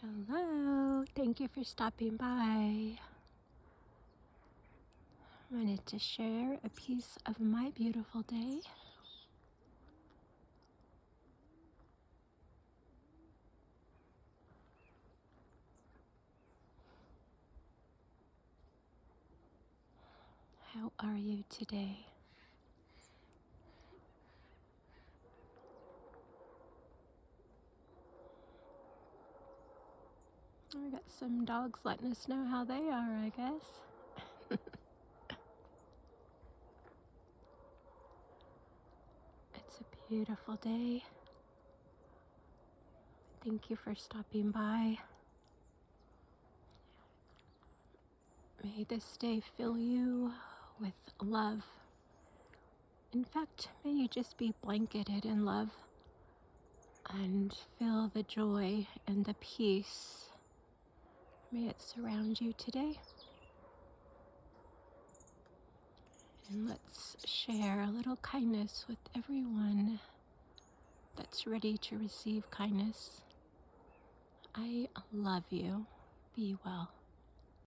Hello, thank you for stopping by. I wanted to share a piece of my beautiful day. How are you today? We got some dogs letting us know how they are, I guess. It's a beautiful day. Thank you for stopping by. May this day fill you with love. In fact, may you just be blanketed in love and feel the joy and the peace. May it surround you today. And let's share a little kindness with everyone that's ready to receive kindness. I love you. Be well.